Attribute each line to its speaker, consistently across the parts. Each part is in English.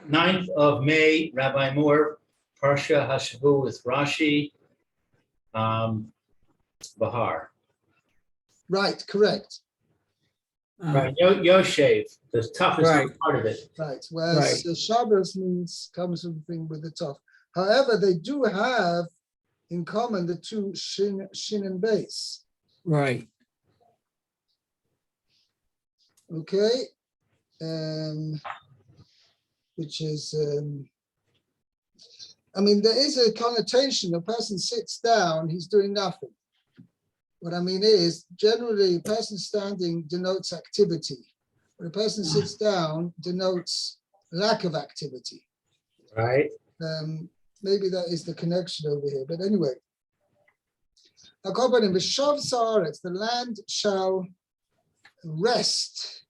Speaker 1: 9th of May, Rabbi Moore, Parsha Hashavua with Rashi, Behar.
Speaker 2: Right, correct.
Speaker 1: Right, Yoshev, the toughest part of it.
Speaker 2: Right, whereas Shabbos comes from the thing with the tough. However, they do have in common the two shin and base.
Speaker 3: Right.
Speaker 2: Okay, which is, I mean, there is a connotation. A person sits down, he's doing nothing. What I mean is, generally, a person standing denotes activity. When a person sits down, denotes lack of activity.
Speaker 1: Right.
Speaker 2: Maybe that is the connection over here. But anyway, the land shall rest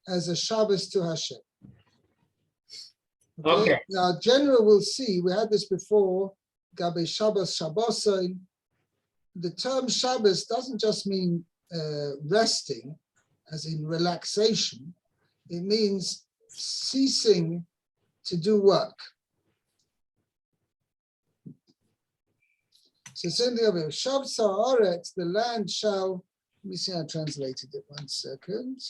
Speaker 2: as a Shabbos to Hashem.
Speaker 1: Okay.
Speaker 2: Now, general will see, we had this before, Gabe Shabbos, Shabbosin. The term Shabbos doesn't just mean resting, as in relaxation. It means ceasing to do work. So same thing over here. Shabbos haaretz, the land shall, let me see how I translated it, 1 second.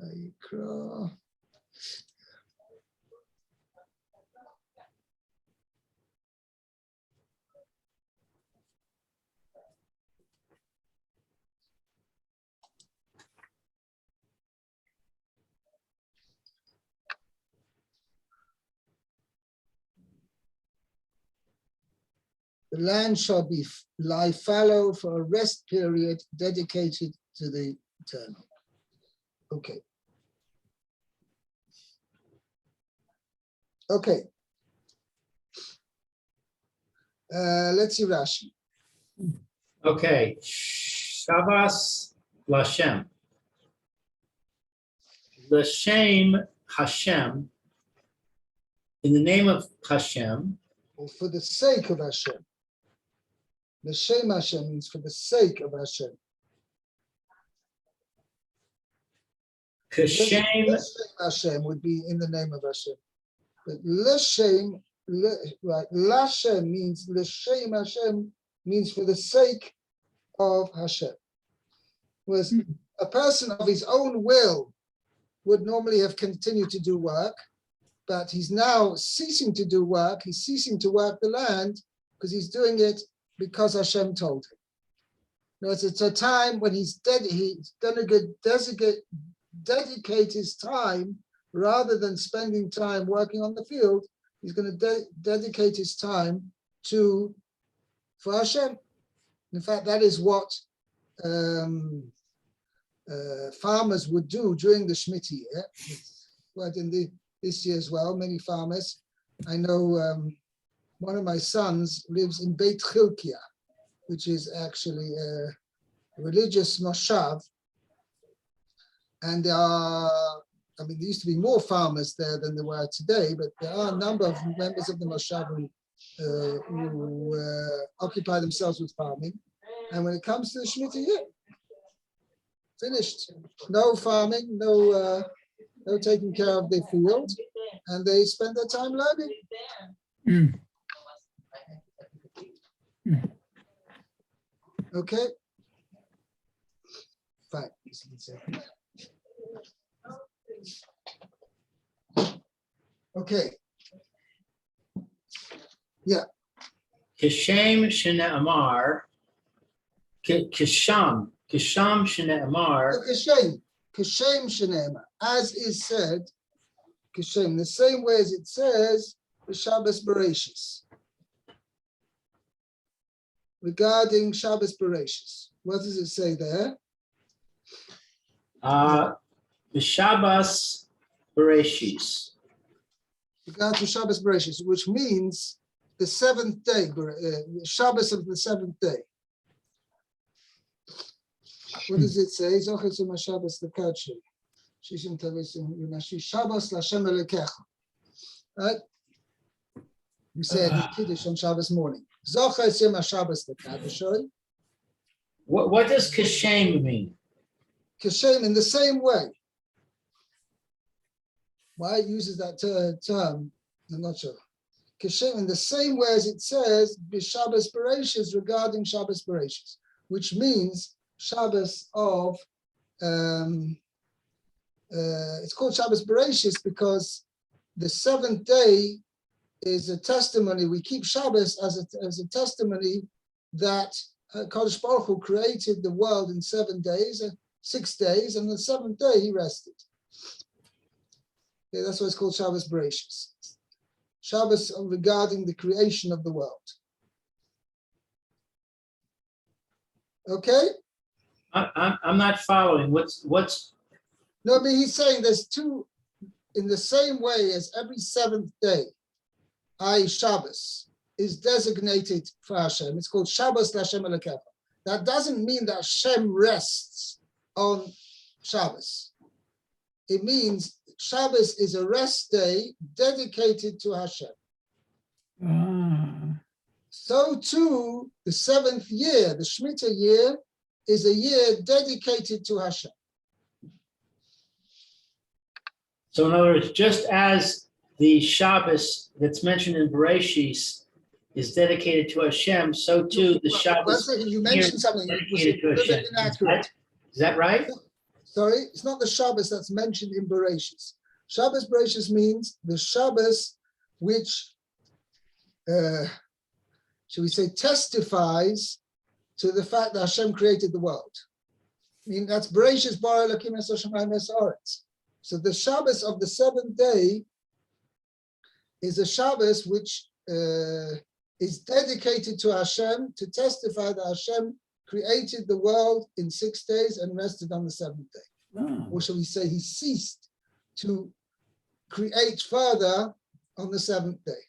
Speaker 2: Vayikra. The land shall lie fallow for a rest period dedicated to the eternal. Okay. Okay. Let's see Rashi.
Speaker 1: Okay. Shabbos Lashem. L'shem Hashem. In the name of Hashem.
Speaker 2: Or for the sake of Hashem. L'shem Hashem means for the sake of Hashem.
Speaker 1: Kashem
Speaker 2: Hashem would be in the name of Hashem. But L'shem, right, L'shem means, L'shem Hashem means for the sake of Hashem. Whereas a person of his own will would normally have continued to do work, but he's now ceasing to do work. He's ceasing to work the land because he's doing it because Hashem told him. You know, it's a time when he's going to dedicate his time, rather than spending time working on the field, he's going to dedicate his time for Hashem. In fact, that is what farmers would do during the Shemitah year. But in this year as well, many farmers. I know one of my sons lives in Beit Chilkia, which is actually a religious moshav. And there used to be more farmers there than there were today, but there are a number of members of the moshav who occupy themselves with farming. And when it comes to the Shemitah year, finished. No farming, no taking care of their field, and they spend their time learning. Okay. Fine. Okay. Yeah.
Speaker 1: Kishem Shne'amar. Kisham Shne'amar.
Speaker 2: Kishem Shne'amar. As is said, Kishem, the same way as it says, the Shabbos Bereshis. Regarding Shabbos Bereshis. What does it say there?
Speaker 1: The Shabbos Bereshis.
Speaker 2: Regard to Shabbos Bereshis, which means the seventh day, Shabbos of the seventh day. What does it say? Shabbos l'kadshe. Shabbos l'Hashem Elokecha. Right? We say it in Kiddush on Shabbos morning. What
Speaker 1: does Kishem mean?
Speaker 2: Kishem in the same way. Why it uses that term, I'm not sure. Kashem, in the same way as it says, B'Shabbos Bereshis, regarding Shabbos Bereshis, which means Shabbos of, it's called Shabbos Bereshis because the seventh day is a testimony. We keep Shabbos as a testimony that Kadosh Baruch Hu created the world in 7 days, 6 days, and the seventh day he rested. Okay, that's why it's called Shabbos Bereshis. Shabbos regarding the creation of the world. Okay?
Speaker 1: I'm not following. What's
Speaker 2: No, but he's saying there's two, in the same way as every seventh day, Shabbos, is designated for Hashem. It's called Shabbos L'Hashem Elokecha. That doesn't mean that Hashem rests on Shabbos. It means Shabbos is a rest day dedicated to Hashem. So too, the seventh year, the Shemitah year, is a year dedicated to Hashem.
Speaker 1: So in other words, just as the Shabbos that's mentioned in Bereshis is dedicated to Hashem, so too the Shabbos.
Speaker 2: You mentioned something which was a little bit inaccurate.
Speaker 1: Is that right?
Speaker 2: Sorry, it's not the Shabbos that's mentioned in Bereshis. Shabbos Bereshis means the Shabbos which, should we say, testifies to the fact that Hashem created the world. I mean, that's Bereshis bara Elokim es hashamayim es haaretz. So the Shabbos of the seventh day is a Shabbos which is dedicated to Hashem to testify that Hashem created the world in 6 days and rested on the seventh day. Or shall we say he ceased to create further on the seventh day.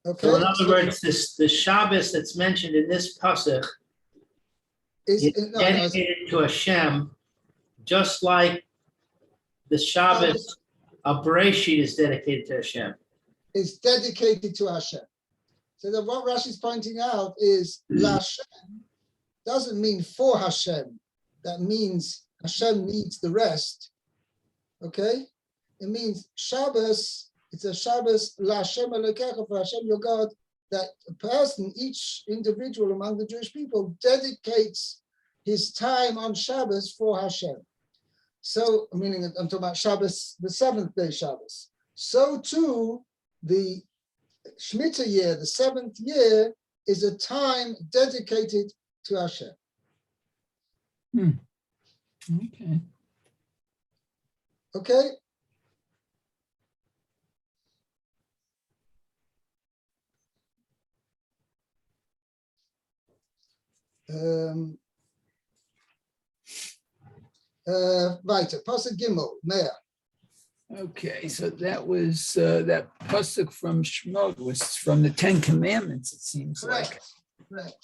Speaker 2: Okay.
Speaker 1: So in other words, the Shabbos that's mentioned in this pasuk is dedicated to Hashem, just like the Shabbos of Bereshit is dedicated to Hashem.
Speaker 2: Is dedicated to Hashem. So that what Rashi is pointing out is L'Hashem doesn't mean for Hashem. That means Hashem needs the rest. Okay? It means Shabbos, it's a Shabbos L'Hashem Elokecha, for Hashem your God, that a person, each individual among the Jewish people, dedicates his time on Shabbos for Hashem. So, meaning I'm talking about Shabbos, the seventh day Shabbos. So too, the Shemitah year, the seventh year, is a time dedicated to Hashem.
Speaker 3: Okay.
Speaker 2: Okay? Weiter, Pasuk Gimel, Meir.
Speaker 3: Okay, so that was that pasuk from Shemot was from the Ten Commandments, it seems like.
Speaker 2: Right.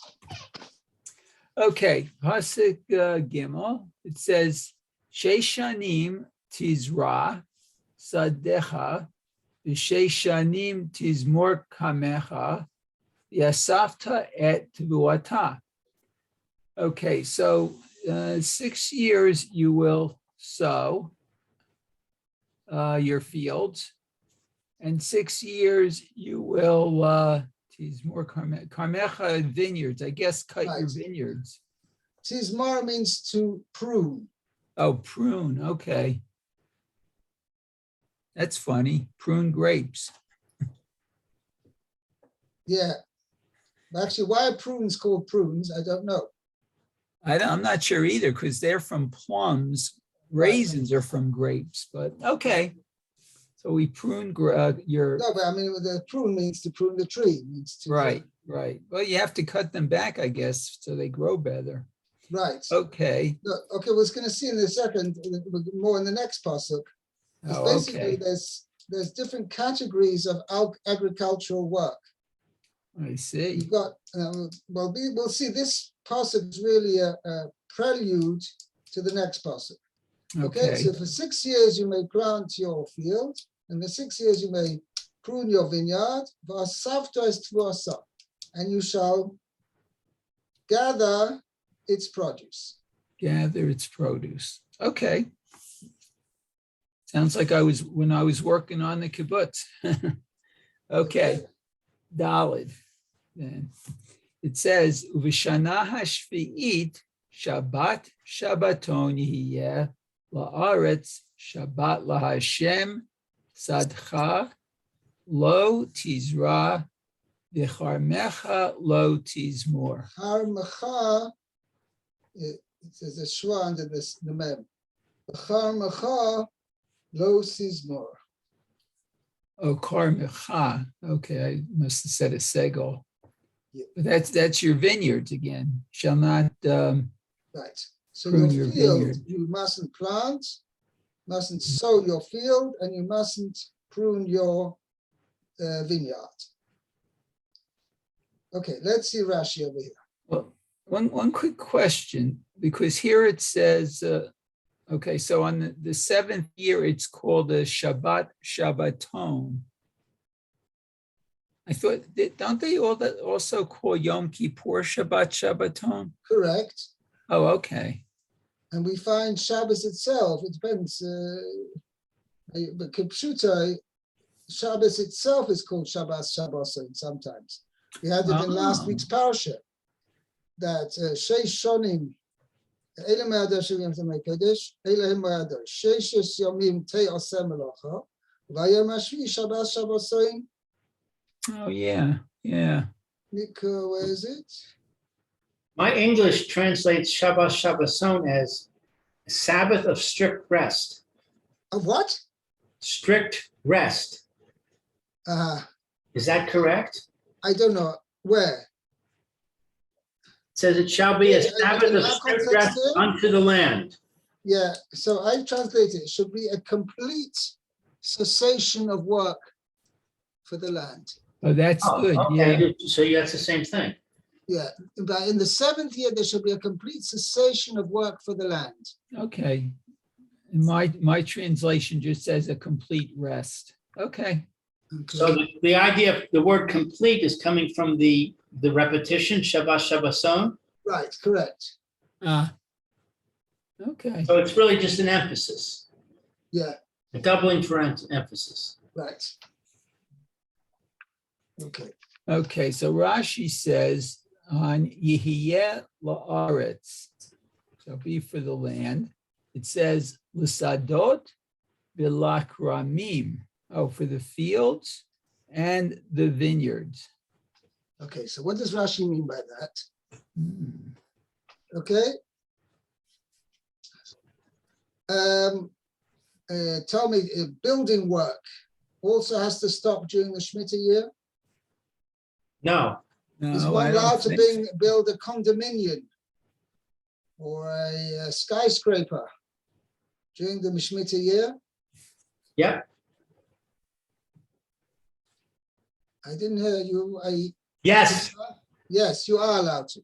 Speaker 3: Okay, pasuk Gimel. It says, Sheishanim tizra sadecha, v'sheishanim tizmor kamecha, yasafta et tvuata. Okay, so 6 years you will sow your fields, and 6 years you will karmecha vineyards, I guess, cut your vineyards.
Speaker 2: Tizmar means to prune.
Speaker 3: Oh, prune, okay. That's funny, prune grapes.
Speaker 2: Yeah. Actually, why are prunes called prunes? I don't know.
Speaker 3: I'm not sure either, because they're from plums. Raisins are from grapes, but okay. So we prune your.
Speaker 2: No, but I mean, the prune means to prune the tree. Means to,
Speaker 3: right. Well, you have to cut them back, I guess, so they grow better.
Speaker 2: Right.
Speaker 3: Okay.
Speaker 2: Okay, we're going to see in a second, more in the next pasuk. Basically, there's different categories of agricultural work.
Speaker 3: I see.
Speaker 2: You've got, we'll see this pasuk is really a prelude to the next pasuk. Okay, so for 6 years you may plant your field, and the 6 years you may prune your vineyard, and you shall gather its produce.
Speaker 3: Gather its produce. Okay. Sounds like when I was working on the kibbutz. Okay. Dalid. Then it says, Uvishana hashvi'it Shabbat Shabbaton yihiyeh la'aretz Shabbat laHashem sadcha lo tizra v'charmecha lo tizmor.
Speaker 2: Charmecha, it says a shwa under the mem. Charmecha lo sizmor.
Speaker 3: Oh, karmecha. Okay, I must have said a segel.
Speaker 2: Yeah.
Speaker 3: But that's your vineyards again. Shall not
Speaker 2: Right. So
Speaker 3: prune
Speaker 2: your
Speaker 3: your
Speaker 2: field,
Speaker 3: vineyard.
Speaker 2: you mustn't plant, mustn't sow your field, and you mustn't prune your vineyard. Okay, let's see Rashi over here.
Speaker 3: Well, one quick question, because here it says, okay, so on the seventh year, it's called a Shabbat Shabbaton. I thought, don't they also call Yom Kippur Shabbat Shabbaton?
Speaker 2: Correct.
Speaker 3: Oh, okay.
Speaker 2: And we find Shabbos itself, it depends, but Kipshuta, Shabbos itself is called Shabbat Shabbosin sometimes. We had it in last week's Parsha, that Sheish Shonim, Eile Me'adar Shivim Tamei Kodesh, Eile Me'adar, Sheishes Yomim Te Oseh Melacha, Vayom Hashvi Shabbat Shabbosin.
Speaker 3: Oh, yeah, yeah.
Speaker 2: Nick, where is it?
Speaker 1: My English translates Shabbat Shabboson as Sabbath of strict rest.
Speaker 2: Of what?
Speaker 1: Strict rest. Is that correct?
Speaker 2: I don't know. Where?
Speaker 1: It says it shall be a
Speaker 2: Yeah,
Speaker 1: Sabbath
Speaker 2: in
Speaker 1: of
Speaker 2: our
Speaker 1: strict
Speaker 2: context
Speaker 1: rest
Speaker 2: here?
Speaker 1: unto the land.
Speaker 2: Yeah, so I translate it. It should be a complete cessation of work for the land.
Speaker 3: Oh, that's good,
Speaker 1: Okay.
Speaker 3: yeah.
Speaker 1: So that's the same thing.
Speaker 2: Yeah, but in the seventh year, there should be a complete cessation of work for the land.
Speaker 3: Okay. And my translation just says a complete rest. Okay.
Speaker 2: Okay.
Speaker 1: So the idea of the word complete is coming from the repetition, Shabbat Shabboson.
Speaker 2: Right, correct.
Speaker 3: Okay.
Speaker 1: So it's really just an emphasis,
Speaker 2: Yeah,
Speaker 1: a doubling for emphasis.
Speaker 2: right. Okay.
Speaker 3: Okay, so Rashi says on Yihiyeh la'aretz, so be for the land. It says l'sadot v'lakramim, oh, for the fields and the vineyards.
Speaker 2: Okay, so what does Rashi mean by that?
Speaker 3: Hmm.
Speaker 2: Okay. Tell me, building work also has to stop during the Shemitah year?
Speaker 1: No,
Speaker 2: Is
Speaker 3: No,
Speaker 2: one
Speaker 3: I don't
Speaker 2: allowed to
Speaker 3: think so.
Speaker 2: build a condominium or a skyscraper during the Shemitah year?
Speaker 1: yep,
Speaker 2: I didn't hear you.
Speaker 1: yes,
Speaker 2: Yes, you are allowed to.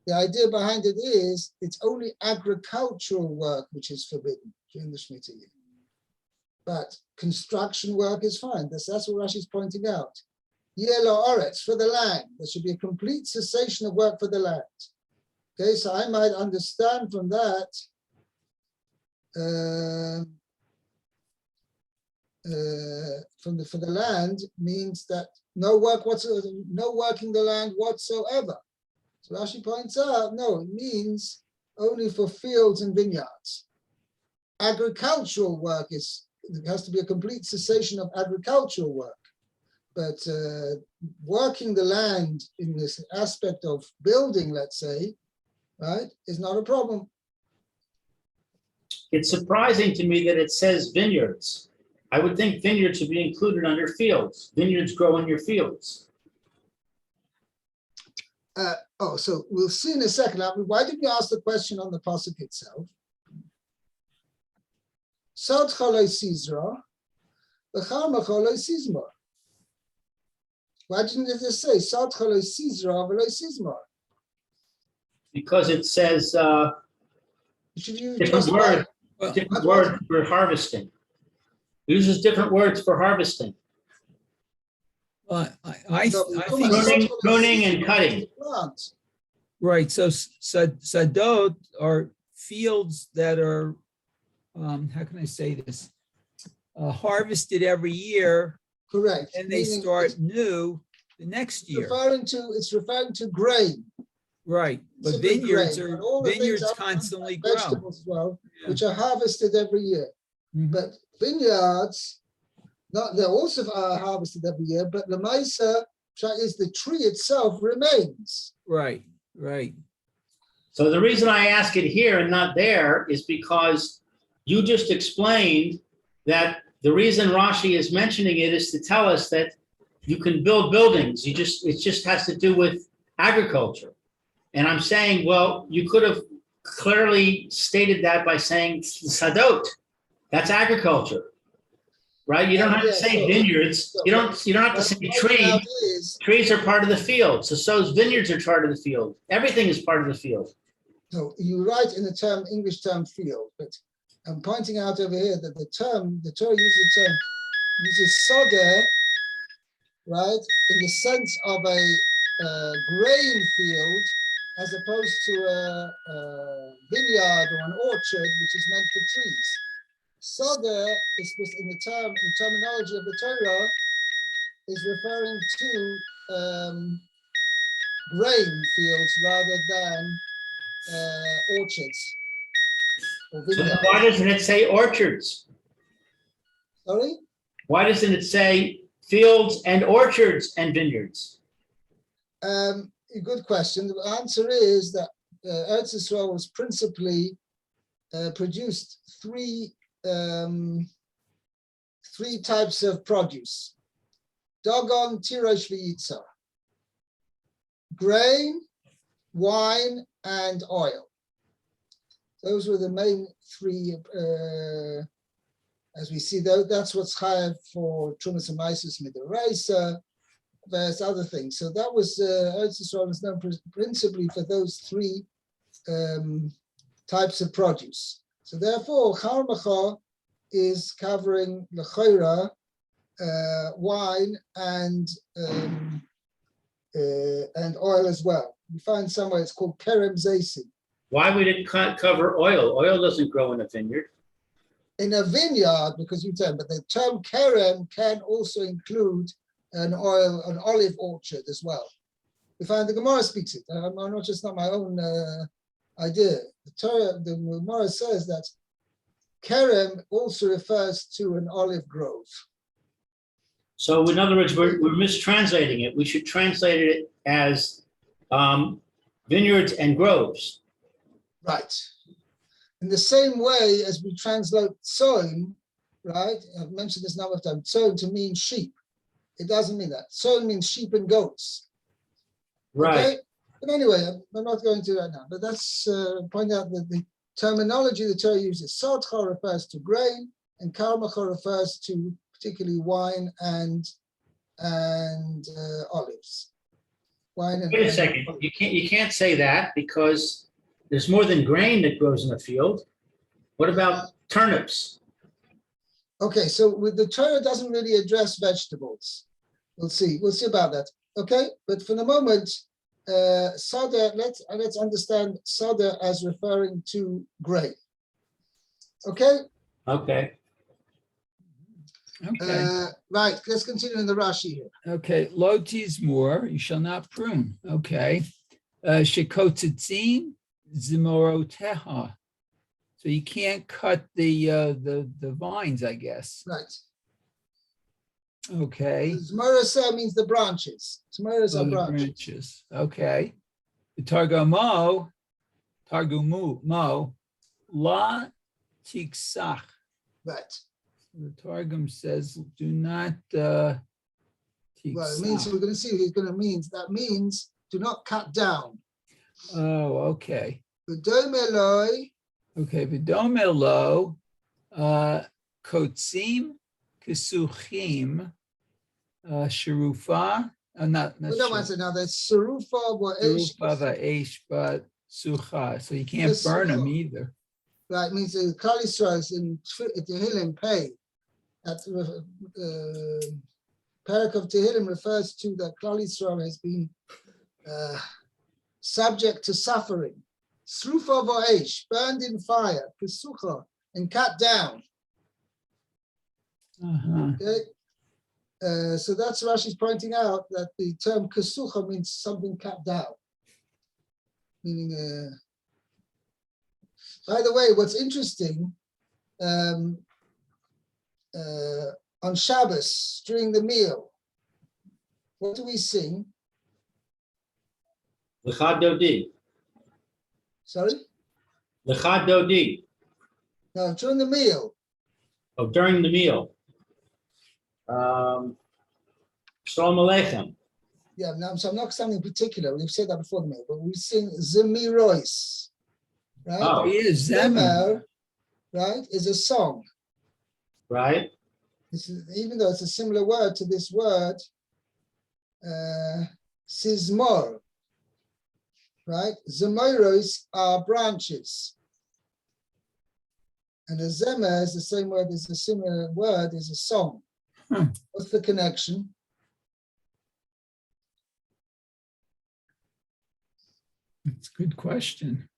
Speaker 2: The idea behind it is it's only agricultural work which is forbidden during the Shemitah year. But construction work is fine. That's what Rashi's pointing out. Yellow oretz for the land. There should be a complete cessation of work for the land. Okay, so I might understand from that for the land means that no work whatsoever, no work in the land whatsoever. So Rashi points out, no, it means only for fields and vineyards. Agricultural work there has to be a complete cessation of agricultural work. But working the land in this aspect of building, let's say, right, is not a problem.
Speaker 1: it's surprising to me that it says vineyards. I would think vineyards should be included under fields. Vineyards grow in your fields.
Speaker 2: So we'll see in a second. Why did you ask the question on the pasuk itself? Sod chaloi sizra, v'char chaloi sizmor. Why didn't it just say Sod chaloi sizra v'loi sizmor?
Speaker 1: Because it says
Speaker 2: Should you
Speaker 1: different
Speaker 2: just
Speaker 1: word,
Speaker 3: Well,
Speaker 1: different word for harvesting. It uses different words for harvesting.
Speaker 3: well, I
Speaker 2: No,
Speaker 3: think,
Speaker 1: Pruning and cutting.
Speaker 2: Plants.
Speaker 3: right, so sadot are fields that are how can I say this? Harvested every year,
Speaker 2: Correct.
Speaker 3: and they
Speaker 2: Meaning
Speaker 3: start new the next year.
Speaker 2: it's referring to grain.
Speaker 3: Right, but
Speaker 2: Simply
Speaker 3: vineyards
Speaker 2: grain,
Speaker 3: are
Speaker 2: but all the things
Speaker 3: vineyards
Speaker 2: are
Speaker 3: constantly grow.
Speaker 2: vegetables as well,
Speaker 3: Yeah.
Speaker 2: which are harvested every year.
Speaker 3: Mhm.
Speaker 2: But vineyards, they're also harvested every year, but the Lamaisa is the tree itself remains.
Speaker 3: Right, right.
Speaker 1: So the reason I ask it here and not there is because you just explained that the reason Rashi is mentioning it is to tell us that you can build buildings. It just has to do with agriculture. And I'm saying, well, you could have clearly stated that by saying sadot. That's agriculture, right? You don't have to say vineyards. You don't have to say trees. Trees are part of the field. So vineyards are part of the field. Everything is part of the field.
Speaker 2: So you write in the English term field, but I'm pointing out over here that the Torah uses soder, right, in the sense of a grain field, as opposed to a vineyard or an orchard, which is meant for trees. Soder is in the terminology of the Torah is referring to grain fields rather than orchards or
Speaker 1: So
Speaker 2: vineyards.
Speaker 1: why doesn't it say orchards?
Speaker 2: Sorry?
Speaker 1: Why doesn't it say fields and orchards and vineyards?
Speaker 2: A good question. The answer is that Eretz Yisrael was principally produced three types of produce: Dagon, Tirosh, V'Yitzar, grain, wine, and oil. Those were the main three. As we see, though, that's what's chayav for Trumas and Maisus Midoraisa, various other things. So that was Eretz Yisrael is known principally for those three types of produce. So therefore, Chal Macha is covering l'chayra, wine and oil as well. We find somewhere it's called kerem zaysin.
Speaker 1: Why would it cover oil? Oil doesn't grow in a vineyard.
Speaker 2: In a vineyard, because you said, but the term kerem can also include an olive orchard as well. We find the Gemara speaks it. I'm not just not my own idea. The Gemara says that kerem also refers to an olive grove.
Speaker 1: So in other words, we're mistranslating it. We should translate it as vineyards and groves.
Speaker 2: Right. In the same way as we translate tzoim, right? I've mentioned this a number of times, tzoim to mean sheep. It doesn't mean that. Tzoim means sheep and goats.
Speaker 1: Right.
Speaker 2: Okay? But anyway, I'm not going to that now. But that's point out that the terminology the Torah uses, Sotcha refers to grain, and Karmacha refers to particularly wine and olives. Wine and
Speaker 1: Wait a second. You can't say that because there's more than grain that grows in a field. What about turnips?
Speaker 2: Okay, so with the Torah doesn't really address vegetables. We'll see about that. Okay, but for the moment, Sada, let's understand Sada as referring to grain. Okay?
Speaker 1: Okay.
Speaker 3: Okay.
Speaker 2: Right, let's continue in the Rashi here.
Speaker 3: Okay. Lo tizmor, you shall not prune. Okay. Shekotzitzin zimoroteha. So you can't cut the vines, I guess.
Speaker 2: Right.
Speaker 3: Okay.
Speaker 2: Zmarasa means the branches. Zmaras are
Speaker 3: The
Speaker 2: branches.
Speaker 3: Okay. The Targumo, la tiksach.
Speaker 2: Right.
Speaker 3: The Targum says, do not
Speaker 2: Well, it means
Speaker 3: tiksach.
Speaker 2: we're going to see what it means. That means do not cut down.
Speaker 3: Oh, okay.
Speaker 2: V'domeloi,
Speaker 3: Okay, v'domelo, kotzim kesuchim, sherufa, not
Speaker 2: we don't want to know that Sarufa wa Eish.
Speaker 3: sherufa va'esh, but sucha. So you can't
Speaker 2: Yes,
Speaker 3: burn them
Speaker 2: sucha.
Speaker 3: either.
Speaker 2: Right, means the Klal Yisrael is in Tehillim pay. That parak of Tehillim refers to that Klal Yisrael has been subject to suffering. Srufa va'esh, burned in fire. Kesucha, and cut down. Okay, so that's Rashi's pointing out that the term kesucha means something cut down, meaning. By the way, what's interesting, on Shabbos during the meal, what do we sing?
Speaker 1: L'cha dodi.
Speaker 2: Sorry?
Speaker 1: L'cha dodi.
Speaker 2: No, during the meal.
Speaker 1: Oh, during the meal. Shalom Aleichem.
Speaker 2: Yeah, no, so I'm not something particular. We've said that before the meal, but we sing Zemirois, right?
Speaker 1: Oh.
Speaker 3: Is
Speaker 2: Zemer, right, is a song.
Speaker 1: Right?
Speaker 2: Even though it's a similar word to this word, Sizmor, right? Zemirois are branches. And a zemer is the same word as a similar word, is a song. What's the connection?
Speaker 3: That's a good question.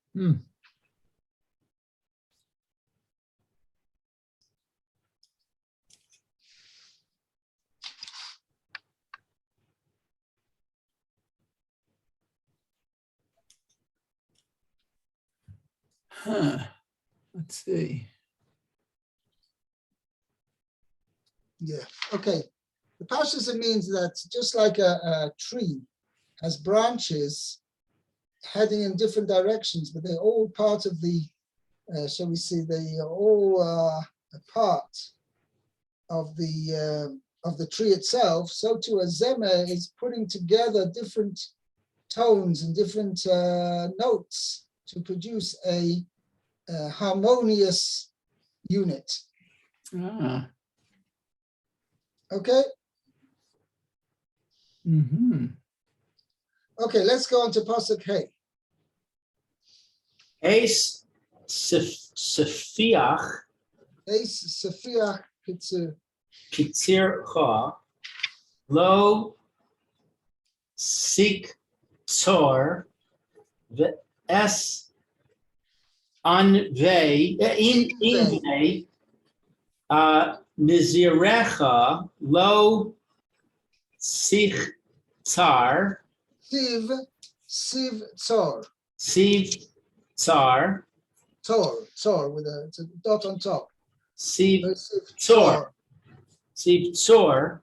Speaker 3: Let's see.
Speaker 2: Yeah, okay. The Parsha means that just like a tree has branches heading in different directions, but they're all part of the, shall we say, they are all a part of the tree itself. So too a zemer is putting together different tones and different notes to produce a harmonious unit. Okay. Okay, let's go on to Pasuk Hey.
Speaker 1: Eis Sefiach.
Speaker 2: Eis Sefiach Kitzur.
Speaker 1: Kitzir Cha. Lo Sik Tzor. Es Anvei. Invei. Mizirecha. Lo Sich Tzar.
Speaker 2: Siv Tzor.
Speaker 1: Siv Tzar.
Speaker 2: Tzor with it's a dot on top.
Speaker 1: Siv Tzor. Siv Tzor.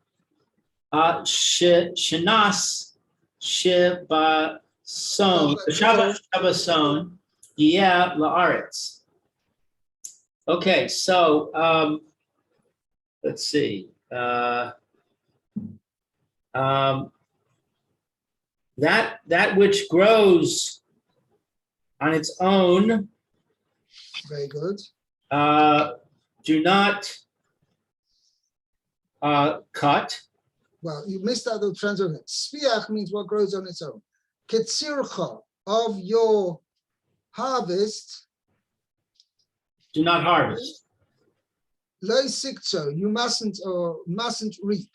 Speaker 1: Shenas Shebason. Shabason. Yeah, Laaretz. Okay, so let's see. That which grows on its own.
Speaker 2: Very good.
Speaker 1: Do not cut.
Speaker 2: Well, you missed out the translation. Sfiach means what grows on its own. Ketzircha, of your harvest.
Speaker 1: Do not harvest.
Speaker 2: Lo sikzo, you mustn't reap.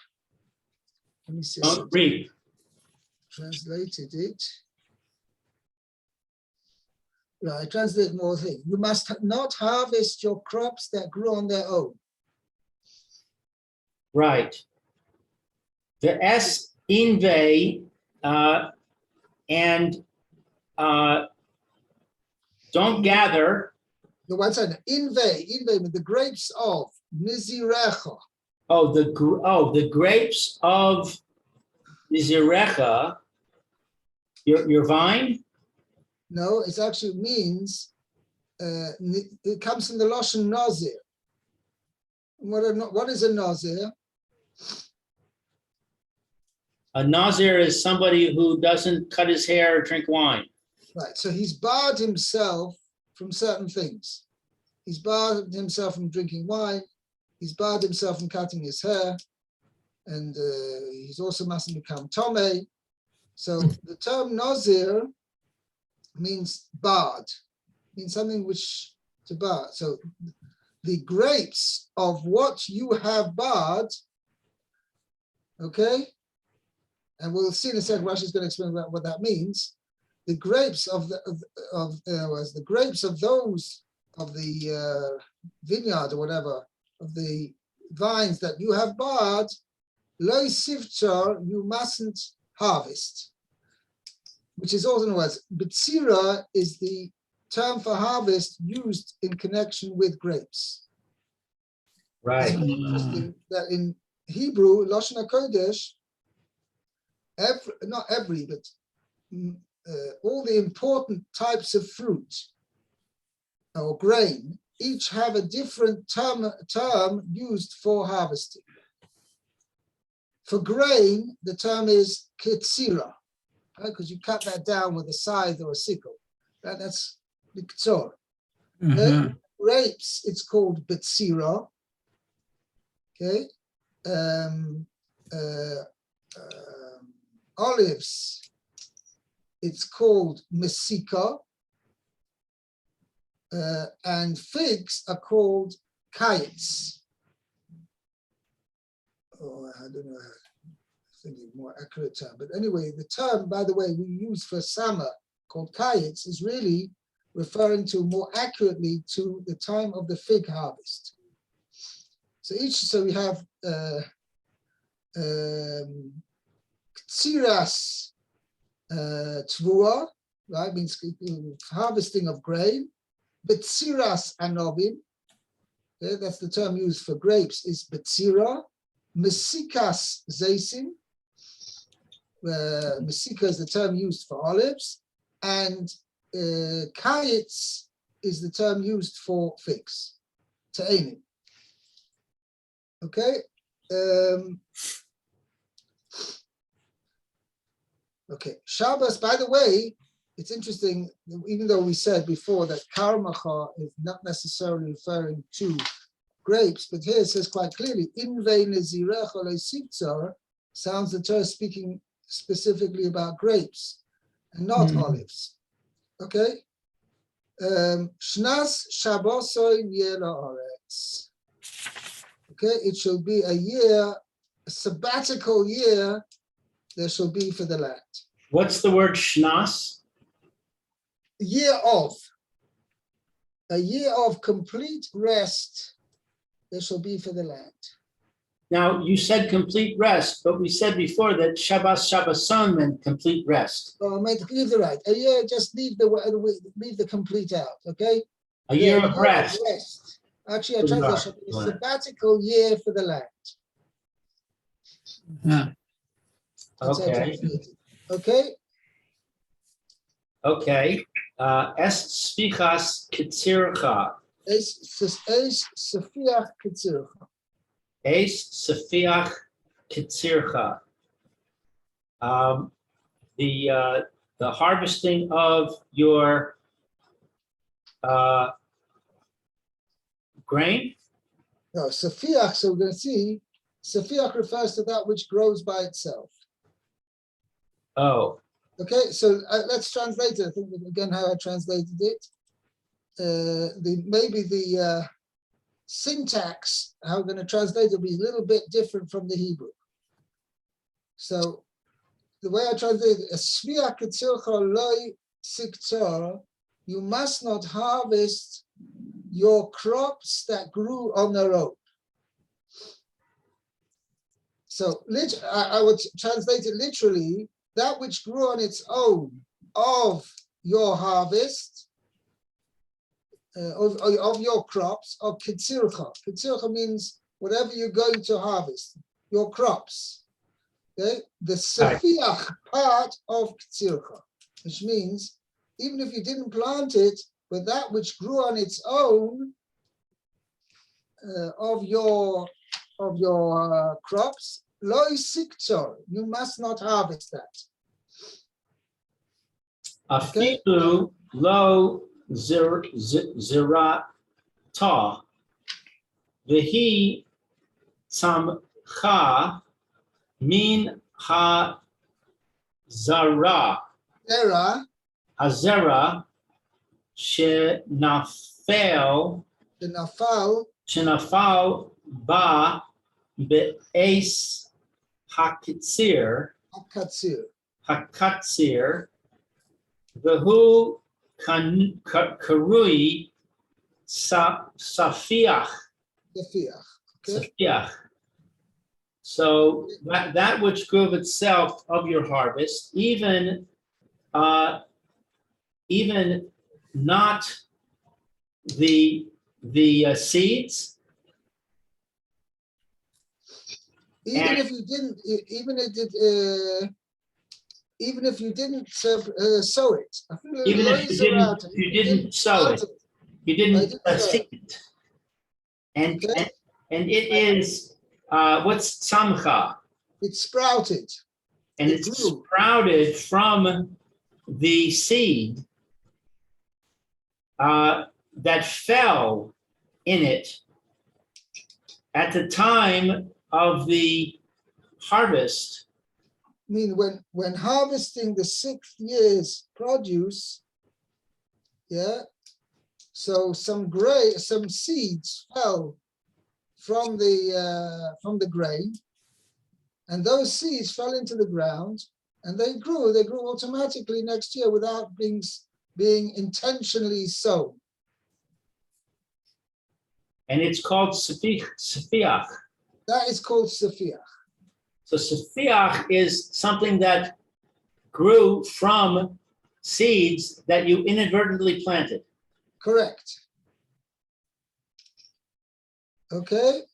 Speaker 2: Let me see.
Speaker 1: Don't reap.
Speaker 2: Translated it. Right, I translate more thing. You must not harvest your crops that grew on their own.
Speaker 1: Right. The S inve and don't gather.
Speaker 2: The one side, inve, the grapes of mizirecha.
Speaker 1: The grapes of mizirecha. Your vine.
Speaker 2: No, it actually means it comes from the Lashon Nazir. What is a Nazir?
Speaker 1: A Nazir is somebody who doesn't cut his hair or drink wine.
Speaker 2: Right, so he's barred himself from certain things. He's barred himself from drinking wine. He's barred himself from cutting his hair. And he's also mustn't become Tomei. So the term Nazir means barred, means something which to bar. So the grapes of what you have barred, okay, and we'll see in a second. Rashi is going to explain what that means. The grapes of the grapes of those vineyard or whatever, of the vines that you have barred, lo sivchar, you mustn't harvest. Which is also, in other words, betzira is the term for harvest used in connection with grapes.
Speaker 1: Right.
Speaker 2: It's very interesting that in Hebrew, Lashon HaKodesh, not every, but all the important types of fruit or grain each have a different term used for harvesting. For grain, the term is ketzira, because you cut that down with a scythe or a sickle. That's the ktsor. Grapes, it's called betzira. Okay. Olives, it's called mesika. And figs are called kites. Oh, I don't know. I think a more accurate term. But anyway, the term, by the way, we use for summer called kites is really referring to more accurately to the time of the fig harvest. So we have ksiras tvua, right? Means harvesting of grain. Betsiras anobim, okay, that's the term used for grapes, is betzira. Mesikas zeisim, mesika is the term used for olives, and kayitz is the term used for figs, te'enim. Okay. Okay. Shabbos, by the way, it's interesting, even though we said before that karmacha is not necessarily referring to grapes, but here it says quite clearly, Invei nezirecha le'sivtzar, sounds the Torah speaking specifically about grapes and not olives. Okay? Shnas Shabbosoy yeh la'aretz. Okay, it shall be a year, a sabbatical year, there shall be for the land.
Speaker 1: What's the word shnas?
Speaker 2: A year of complete rest there shall be for the land.
Speaker 1: Now, you said complete rest, but we said before that Shabbos Shabboson meant complete rest.
Speaker 2: Oh, leave the right. A year, just leave the complete out, okay?
Speaker 1: A year of rest.
Speaker 2: Actually, I translate a sabbatical year for the land.
Speaker 1: Okay.
Speaker 2: Okay.
Speaker 1: Okay. Es spichas kitzircha.
Speaker 2: Es sefiach kitzircha.
Speaker 1: Es sefiach kitzircha. The harvesting of your grain.
Speaker 2: No, sefiach. So we're going to see. Sefiach refers to that which grows by itself.
Speaker 1: Oh.
Speaker 2: Okay, so let's translate it. I think again how I translated it. Maybe the syntax, how we're going to translate it, will be a little bit different from the Hebrew. So the way I translate it, you must not harvest your crops that grew on their own. So I would translate it literally, that which grew on its own of your harvest, of your crops, of kitzircha. Kitzircha means whatever you're going to harvest, your crops. Okay? The sefiach part of kitzircha, which means even if you didn't plant it, but that which grew on its own of your crops, lo siktor, you must not harvest that.
Speaker 1: Afilu lo zirata vehi samcha min ha zara hazera shenafal ba be'es hakatzir vehu karui safiach.
Speaker 2: Safiach. Okay.
Speaker 1: Safiach. So that which grew of itself of your harvest, even not the seeds.
Speaker 2: Even
Speaker 1: And-
Speaker 2: if you didn't, even if you didn't sow it.
Speaker 1: Even if you didn't sow it, you didn't seed it. And it is what's tzamcha?
Speaker 2: It sprouted.
Speaker 1: And
Speaker 2: It
Speaker 1: it's
Speaker 2: grew.
Speaker 1: sprouted from the seed that fell in it at the time of the harvest.
Speaker 2: I mean, when harvesting the 6th year's produce, yeah, so some seeds fell from the grain, and those seeds fell into the ground, and they grew automatically next year without being intentionally sown.
Speaker 1: And it's called safiach.
Speaker 2: That is called safiach.
Speaker 1: So safiach is something that grew from seeds that you inadvertently planted.
Speaker 2: Correct. Okay.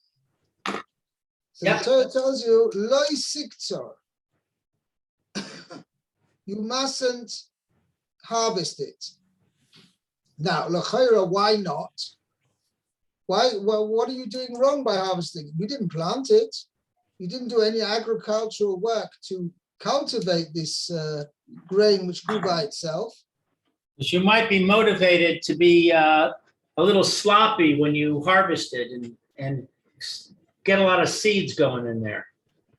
Speaker 2: So
Speaker 1: Yep.
Speaker 2: the Torah tells you, Loi siktzor. You mustn't harvest it. Now, l'chayra, why not? Why? Well, what are you doing wrong by harvesting? You didn't plant it. You didn't do any agricultural work to cultivate this grain which grew by itself.
Speaker 1: But you might be motivated to be a little sloppy when you harvested and get a lot of seeds going in there.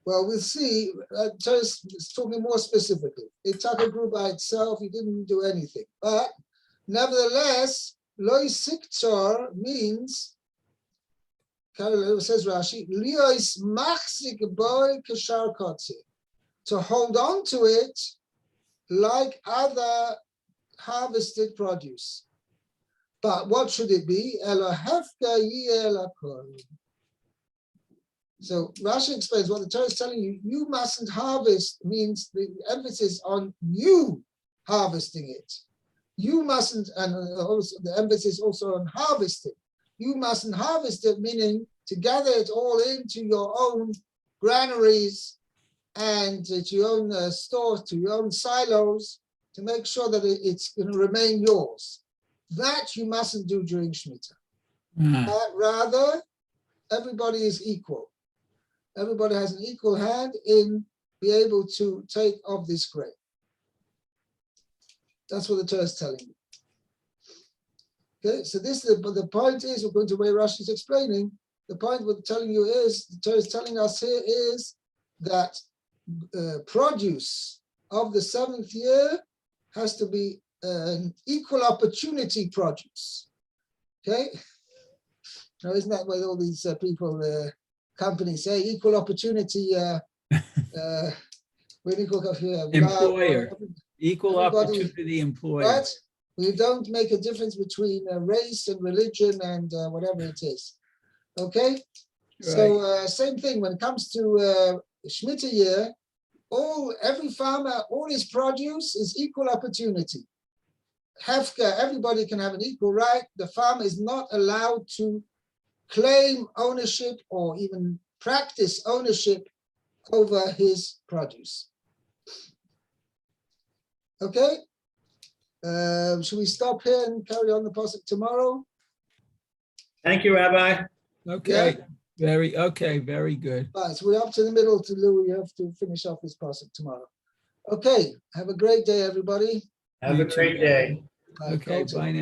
Speaker 2: Well, we'll see. Just talking more specifically, Itaka grew by itself. He didn't do anything. But nevertheless, Loi siktzor means, says Rashi, Liois machzik boy kashar kotzi, to hold on to it like other harvested produce. But what should it be? Elohefka yeh kol. So Rashi explains what the Torah is telling you. You mustn't harvest means the emphasis on you harvesting it. You mustn't, and also the emphasis also on harvesting. You mustn't harvest it, meaning to gather it all into your own granaries and to your own stores, to your own silos, to make sure that it's going to remain yours. That you mustn't do during Shemitah. Rather, everybody is equal. Everybody has an equal hand in be able to take of this grain. That's what the Torah is telling you. Okay, so this the point is, according to the way Rashi is explaining, the point we're telling you is, the Torah is telling us here is that produce of the 7th year has to be an equal opportunity produce. Okay, now isn't that what all these people, companies say? Equal opportunity.
Speaker 3: Employer. Equal opportunity employer.
Speaker 2: But we don't make a difference between race and religion and whatever it is. Okay? Right. So same thing when it comes to Shemitah year, every farmer, all his produce is equal opportunity. Hefka, everybody can have an equal right. The farmer is not allowed to claim ownership or even practice ownership over his produce. Okay? Should we stop here and carry on the pasuk tomorrow?
Speaker 1: Thank you, Rabbi.
Speaker 3: Okay.
Speaker 2: Yeah.
Speaker 3: Very good.
Speaker 2: Right, so we're up to the middle to Lou. You have to finish off this pasuk tomorrow. Okay, have a great day, everybody.
Speaker 1: Have a great day.
Speaker 3: Okay, bye now.